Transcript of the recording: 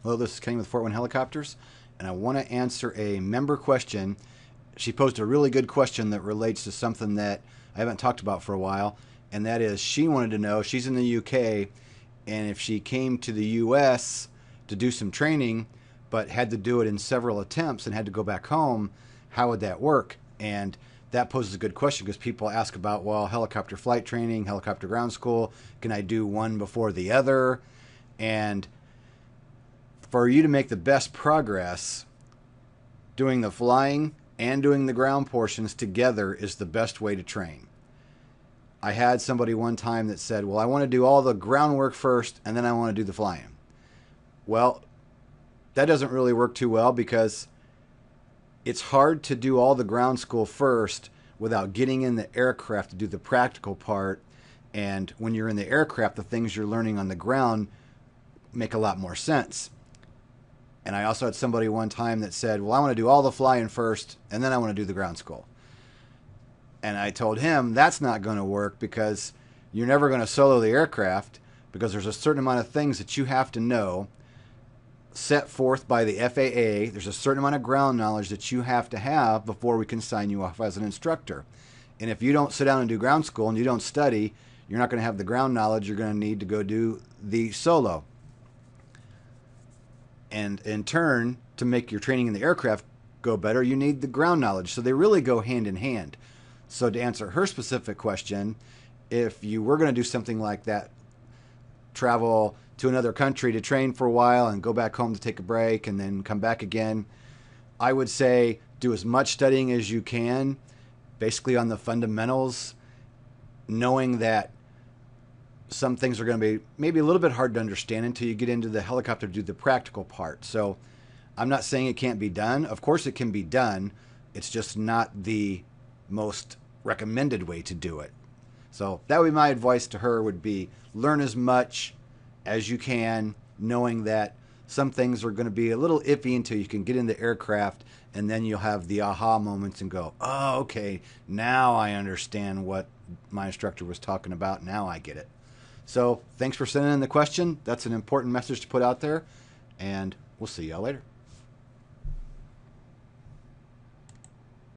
Hello, this is Kenny with Fort Wayne Helicopters, and I want to answer a member question. She posed a really good question that relates to something that I haven't talked about for a while, and that is she wanted to know, she's in the UK, and if she came to the US to do some training, but had to do it in several attempts and had to go back home, how would that work? And that poses a good question because people ask about, well, helicopter flight training, helicopter ground school, can I do one before the other? And for you to make the best progress, doing the flying and doing the ground portions together is the best way to train. I had somebody one time that said, well, I want to do all the groundwork first and then I want to do the flying. Well, that doesn't really work too well because it's hard to do all the ground school first without getting in the aircraft to do the practical part. And when you're in the aircraft, the things you're learning on the ground make a lot more sense. And I also had somebody one time that said, well, I want to do all the flying first, and then I want to do the ground school. And I told him that's not going to work because you're never going to solo the aircraft because there's a certain amount of things that you have to know set forth by the FAA. There's a certain amount of ground knowledge that you have to have before we can sign you off as an instructor. And if you don't sit down and do ground school and you don't study, you're not going to have the ground knowledge you're going to need to go do the solo. And in turn, to make your training in the aircraft go better, you need the ground knowledge. So they really go hand in hand. So to answer her specific question, if you were going to do something like that, travel to another country to train for a while and go back home to take a break and then come back again, I would say do as much studying as you can, basically on the fundamentals, knowing that some things are going to be maybe a little bit hard to understand until you get into the helicopter to do the practical part. So I'm not saying it can't be done. Of course it can be done. It's just not the most recommended way to do it. So that would be my advice to her, would be learn as much as you can, knowing that some things are going to be a little iffy until you can get in the aircraft, and then you'll have the aha moments and go, oh, okay, now I understand what my instructor was talking about. Now I get it. So thanks for sending in the question. That's an important message to put out there, and we'll see y'all later.